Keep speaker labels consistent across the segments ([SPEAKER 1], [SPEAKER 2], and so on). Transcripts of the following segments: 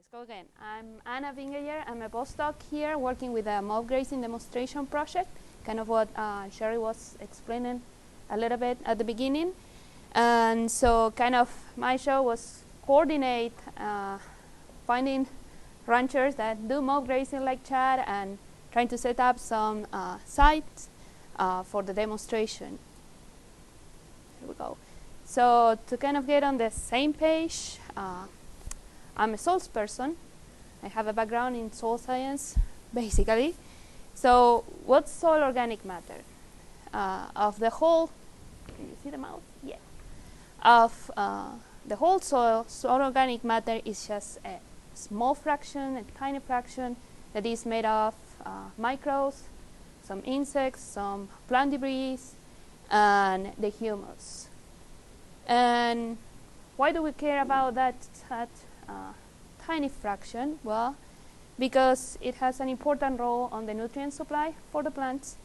[SPEAKER 1] Let's go again. I'm Anna Vingeyer. I'm a postdoc here working with a mob grazing demonstration project, kind of what Sherry was explaining a little bit at the beginning. And so kind of my show was coordinate finding ranchers that do mob grazing like Chad and trying to set up some sites for the demonstration. Here we go. So to kind of get on the same page, I'm a soils person. I have a background in soil science, basically. So what's soil organic matter? Of the whole, can you see the mouse? Yeah. Of the whole soil organic matter is just a small fraction, a tiny fraction that is made of microbes, some insects, some plant debris, and the humus. And why do we care about that tiny fraction? Well, because it has an important role on the nutrient supply for the plants.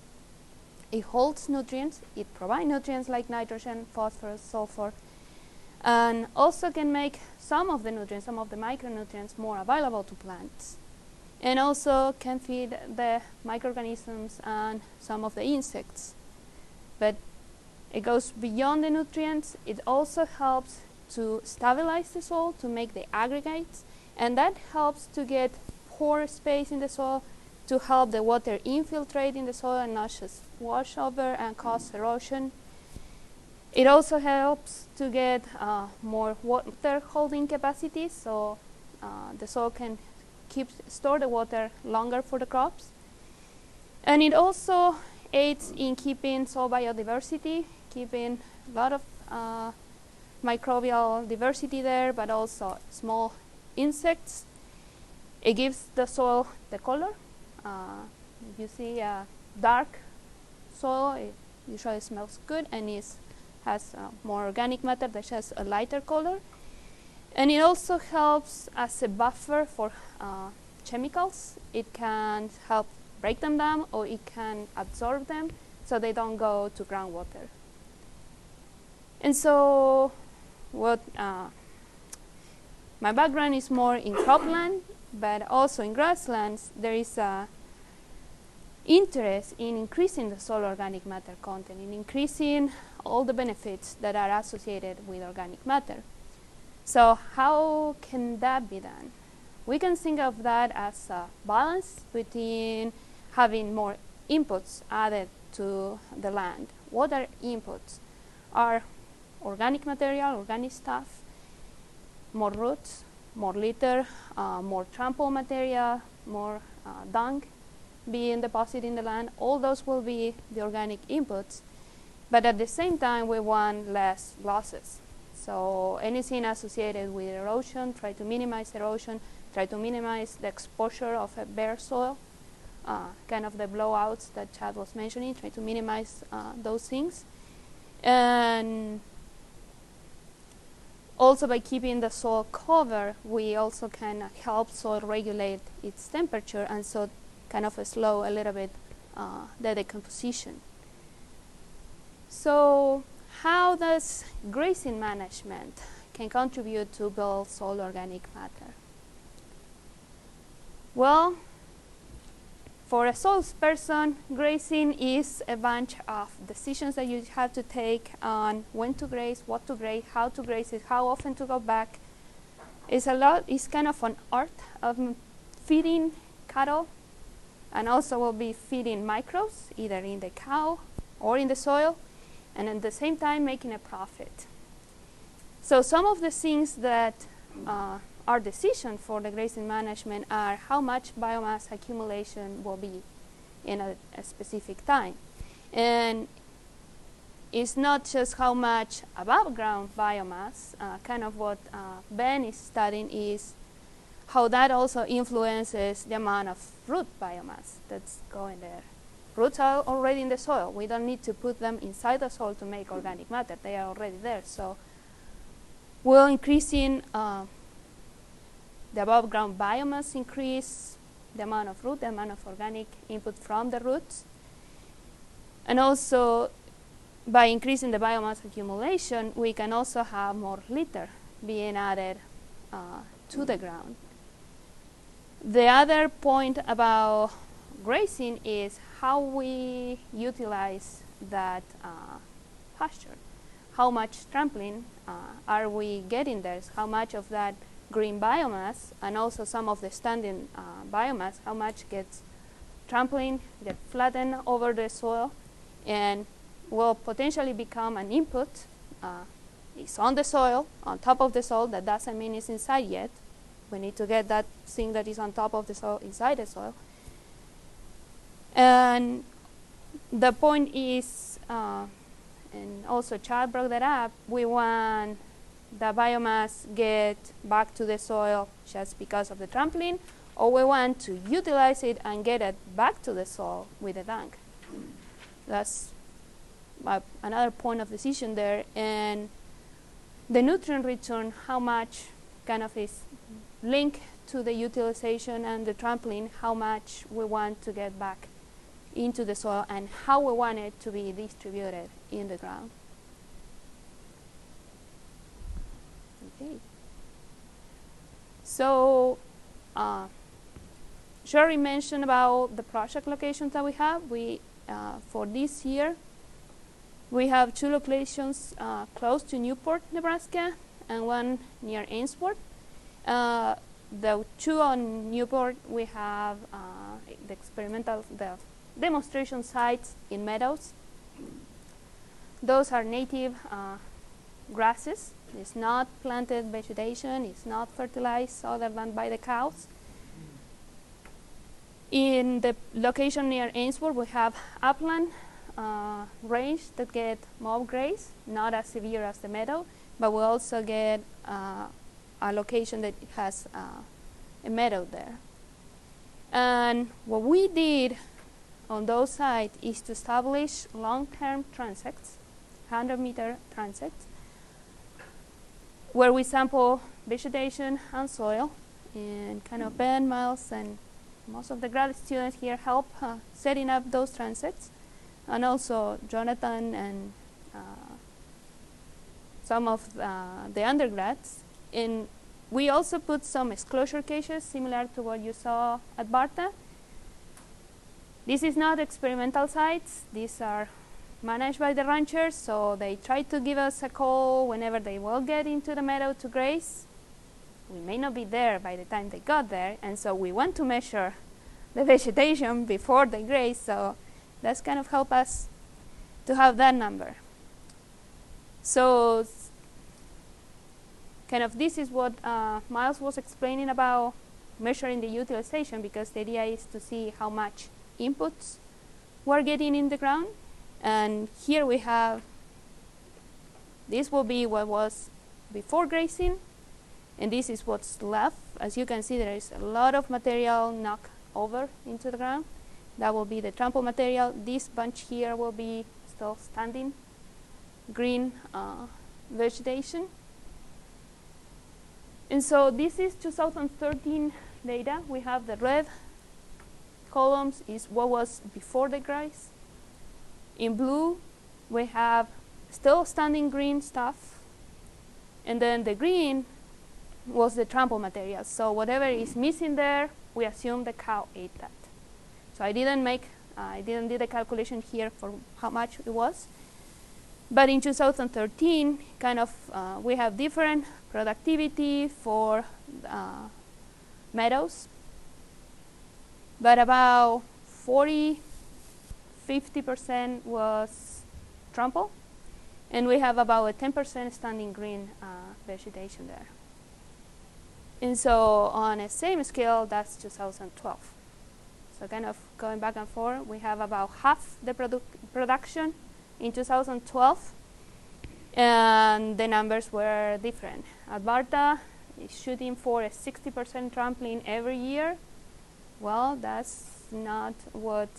[SPEAKER 1] It holds nutrients, it provides nutrients like nitrogen, phosphorus, sulfur, and also can make some of the nutrients, some of the micronutrients more available to plants. And also can feed the microorganisms and some of the insects. But it goes beyond the nutrients. It also helps to stabilize the soil, to make the aggregates, and that helps to get pore space in the soil to help the water infiltrate in the soil and not just wash over and cause erosion. It also helps to get more water holding capacity, so the soil can store the water longer for the crops. And it also aids in keeping soil biodiversity, keeping a lot of microbial diversity there, but also small insects. It gives the soil the color. If you see a dark soil, it usually smells good and has more organic matter that has a lighter color. And it also helps as a buffer for chemicals. It can help break them down, or it can absorb them so they don't go to groundwater. And so what my background is more in cropland, but also in grasslands. There is a interest in increasing the soil organic matter content, in increasing all the benefits that are associated with organic matter. So how can that be done? We can think of that as a balance between having more inputs added to the land. What are inputs? Are organic material, organic stuff, more roots, more litter, more trample material, more dung being deposited in the land. All those will be the organic inputs. But at the same time, we want less losses. So anything associated with erosion, try to minimize erosion, try to minimize the exposure of a bare soil, kind of the blowouts that Chad was mentioning, try to minimize those things. And also by keeping the soil covered, we also can help soil regulate its temperature and so kind of slow a little bit the decomposition. So how does grazing management can contribute to build soil organic matter? Well, for a soils person, grazing is a bunch of decisions that you have to take on when to graze, what to graze, how to graze it, how often to go back. It's kind of an art of feeding cattle, and also will be feeding microbes, either in the cow or in the soil, and at the same time making a profit. So some of the things that our decision for the grazing management are how much biomass accumulation will be in a specific time. And it's not just how much above ground biomass, kind of what Ben is studying is how that also influences the amount of root biomass that's going there. Roots are already in the soil. We don't need to put them inside the soil to make organic matter. They are already there. So we're increasing the above ground biomass increase, the amount of root, the amount of organic input from the roots. And also by increasing the biomass accumulation, we can also have more litter being added to the ground. The other point about grazing is how we utilize that pasture. How much trampling are we getting there? How much of that green biomass and also some of the standing biomass, how much gets trampling, get flattened over the soil, and will potentially become an input. It's on the soil, on top of the soil. That doesn't mean it's inside yet. We need to get that thing that is on top of the soil inside the soil. And the point is, and also Chad brought that up, we want the biomass get back to the soil just because of the trampling, or we want to utilize it and get it back to the soil with the dung. That's another point of decision there. And the nutrient return, how much kind of is linked to the utilization and the trampling, how much we want to get back into the soil and how we want it to be distributed in the ground. Okay. So Sherry mentioned about the project locations that we have. We for this year, we have 2 locations close to Newport, Nebraska, and 1 near Ainsworth. The 2 on Newport, we have the demonstration sites in meadows. Those are native grasses. It's not planted vegetation. It's not fertilized other than by the cows. In the location near Ainsworth, we have upland range that get mob graze, not as severe as the meadow, but we also get a location that has a meadow there. And what we did on those sites is to establish long-term transects, 100-meter transects, where we sample vegetation and soil, and kind of Ben, Miles, and most of the grad students here help setting up those transects, and also Jonathan and some of the undergrads. And we also put some exclosure cages similar to what you saw at Barta. This is not experimental sites. These are managed by the ranchers, so they try to give us a call whenever they will get into the meadow to graze. We may not be there by the time they got there, and so we want to measure the vegetation before they graze, so that's kind of help us to have that number. So kind of this is what Miles was explaining about measuring the utilization, because the idea is to see how much inputs we're getting in the ground. And here we have, this will be what was before grazing, and this is what's left. As you can see, there is a lot of material knocked over into the ground. That will be the trample material. This bunch here will be still standing green vegetation. And so this is 2013 data. We have the red columns is what was before the graze. In blue, we have still standing green stuff. And then the green was the trample material. So whatever is missing there, we assume the cow ate that. So I didn't do the calculation here for how much it was. But in 2013, kind of, we have different productivity for meadows. But about 50% was trample, and we have about a 10% standing green vegetation there. And so on a same scale, that's 2012. So kind of going back and forth, we have about half the production in 2012, and the numbers were different. Alberta is shooting for a 60% trampling every year. Well, that's not what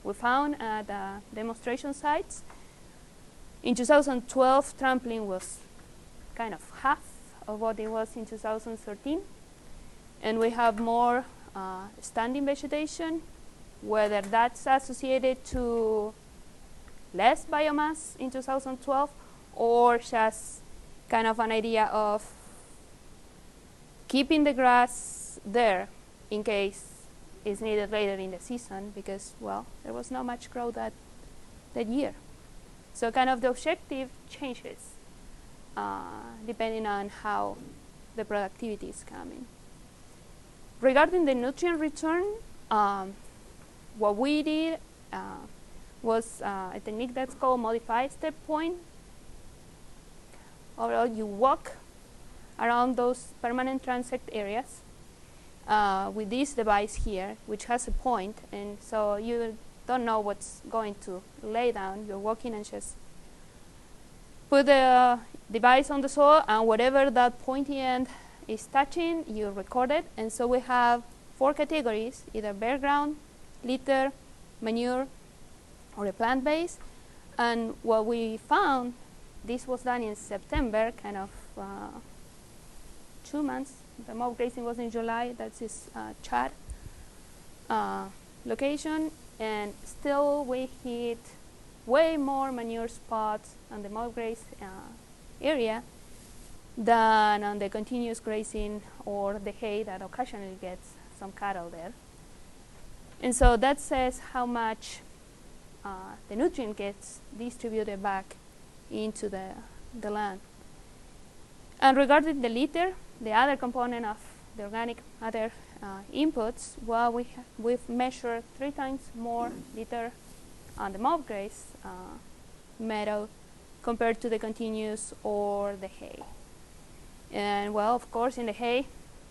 [SPEAKER 1] we found at demonstration sites. In 2012, trampling was kind of half of what it was in 2013. And we have more standing vegetation, whether that's associated to less biomass in 2012 or just kind of an idea of keeping the grass there in case it's needed later in the season because, well, there was not much growth that year. So kind of the objective changes depending on how the productivity is coming. Regarding the nutrient return, what we did was a technique that's called modified step point. Overall, you walk around those permanent transect areas with this device here, which has a point, and so you don't know what's going to lay down. You're walking and just put the device on the soil, and whatever that pointy end is touching, you record it. And so we have 4 categories, either bare ground, litter, manure, or a plant base. And what we found, this was done in September, kind of 2 months. The mob grazing was in July. That's his Chad location. And still we hit way more manure spots on the mob graze area than on the continuous grazing or the hay that occasionally gets some cattle there. And so that says how much the nutrient gets distributed back into the land. And regarding the litter, the other component of the organic matter inputs, well, we've measured 3 times more litter on the mob graze meadow compared to the continuous or the hay. And well, of course, in the hay,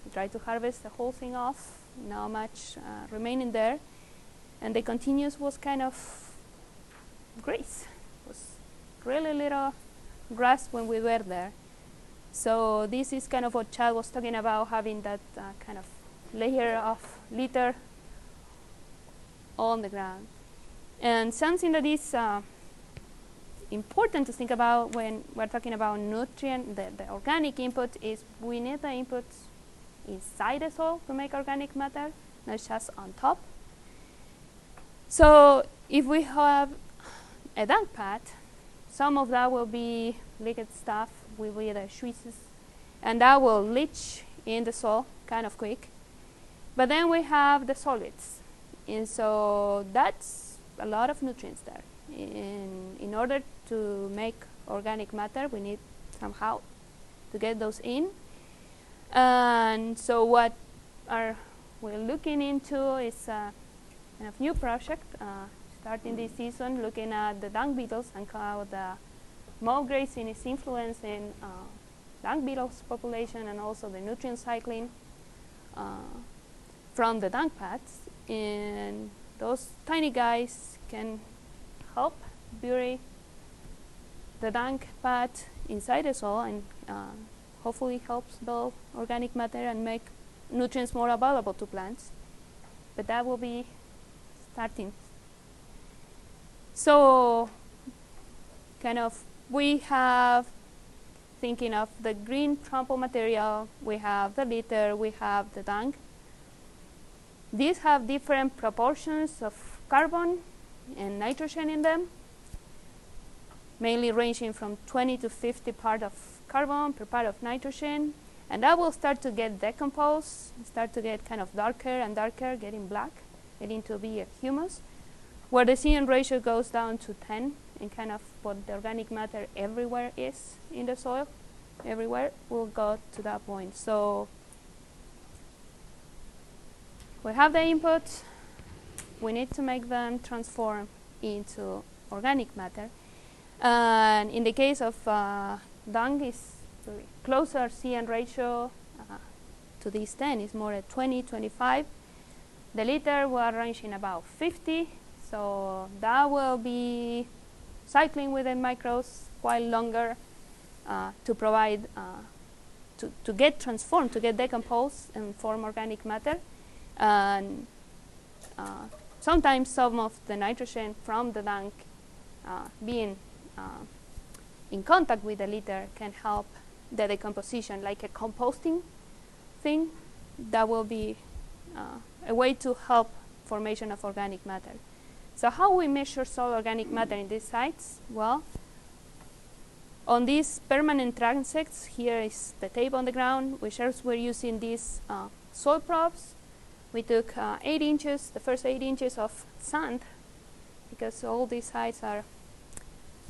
[SPEAKER 1] we try to harvest the whole thing off, not much remaining there. And the continuous was kind of grass. It was really little grass when we were there. So this is kind of what Chad was talking about, having that kind of layer of litter on the ground. And something that is important to think about when we're talking about nutrient, the organic input, is we need the inputs inside the soil to make organic matter, not just on top. So if we have a dung pad, some of that will be liquid stuff, will be the juices, and that will leach in the soil kind of quick. But then we have the solids, and so that's a lot of nutrients there. In order to make organic matter, we need somehow to get those in. And so what we're looking into is a kind of new project starting this season, looking at the dung beetles and how the mob grazing is influencing dung beetles population and also the nutrient cycling from the dung pads. And those tiny guys can help bury the dung pad inside the soil and hopefully helps build organic matter and make nutrients more available to plants. But that will be starting. So kind of we have, thinking of the green trample material, we have the litter, we have the dung. These have different proportions of carbon and nitrogen in them, mainly ranging from 20 to 50 parts of carbon per part of nitrogen. And that will start to get decomposed, start to get kind of darker and darker, getting black, getting to be a humus, where the CN ratio goes down to 10, and kind of what the organic matter everywhere is in the soil, everywhere will go to that point. So we have the inputs, we need to make them transform into organic matter. And in the case of dung, is closer CN ratio to this 10, is more at 20, 25. The litter will range in about 50, so that will be cycling with the microbes quite longer to provide, to get transformed, to get decomposed and form organic matter. And sometimes some of the nitrogen from the dung being in contact with the litter can help the decomposition, like a composting thing. That will be a way to help formation of organic matter. So how we measure soil organic matter in these sites? Well, on these permanent transects, here is the tape on the ground, which is we're using these soil probes We took 8 inches, the first 8 inches of sand, because all these sites are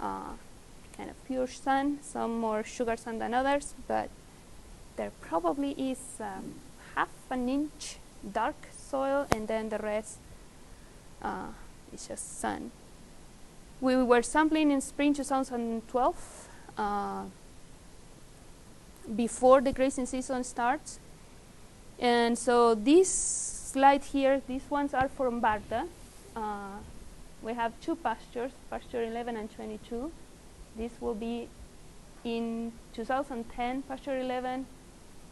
[SPEAKER 1] kind of pure sand, some more sugar sand than others, but there probably is half an inch dark soil, and then the rest is just sand. We were sampling in spring 2012, before the grazing season starts. And so this slide here, these ones are from Barta. We have 2 pastures, pasture 11 and 22. This will be in 2010, pasture 11,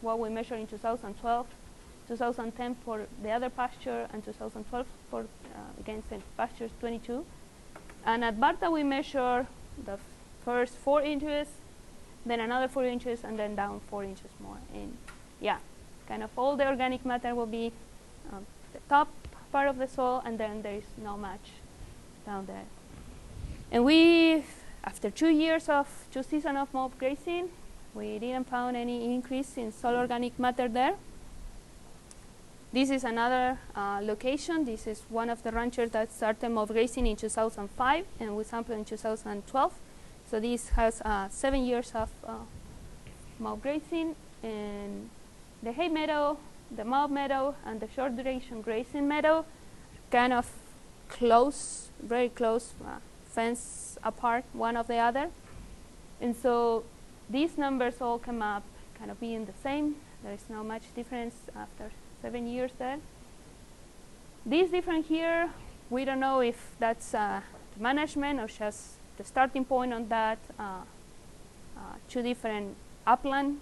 [SPEAKER 1] what we measured in 2012, 2010 for the other pasture, and 2012 for against the pasture 22. And at Barta we measure the first 4 inches, then another 4 inches, and then down 4 inches more. And yeah, kind of all the organic matter will be the top part of the soil, and then there is not much down there. And we, after 2 seasons of mob grazing, we didn't find any increase in soil organic matter there. This is another location. This is one of the ranchers that started mob grazing in 2005, and we sampled in 2012. So this has 7 years of mob grazing, and the hay meadow, the mob meadow, and the short duration grazing meadow kind of close, very close, fence apart one of the other. And so these numbers all come up kind of being the same. There is not much difference after 7 years there. This difference here, we don't know if that's the management or just the starting point on that. 2 different upland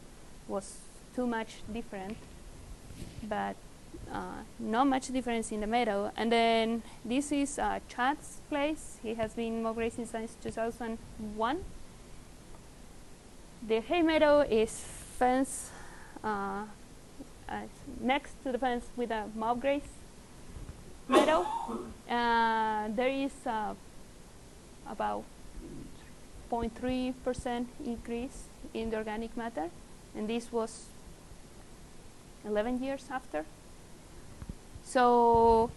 [SPEAKER 1] was too much different, but not much difference in the meadow. And then this is Chad's place. He has been mob grazing since 2001. The hay meadow is fenced next to the fence with a mob graze meadow. There is about 0.3% increase in the organic matter, and this was 11 years after. So,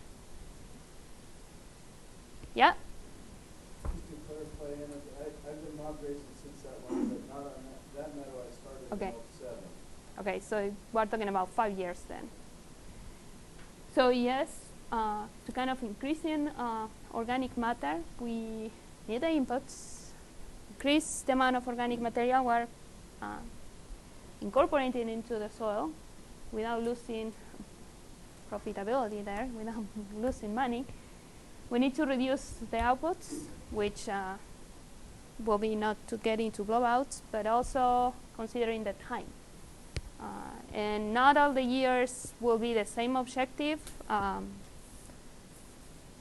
[SPEAKER 1] yeah.
[SPEAKER 2] Just to clarify, I've been mob grazing since that one, but not on that meadow. I started in 07.
[SPEAKER 1] Okay, so we're talking about 5 years then. So yes, to kind of increase in organic matter, we need the inputs, increase the amount of organic material we're incorporating into the soil without losing profitability there, without losing money. We need to reduce the outputs, which will be not to get into blowouts, but also considering the time. And not all the years will be the same objective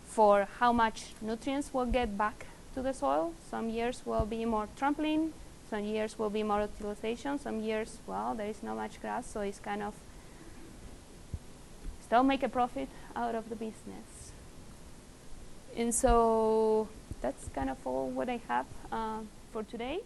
[SPEAKER 1] for how much nutrients will get back to the soil. Some years will be more trampling, some years will be more utilization, some years, well, there is not much grass, so it's kind of still make a profit out of the business. And so that's kind of all what I have for today.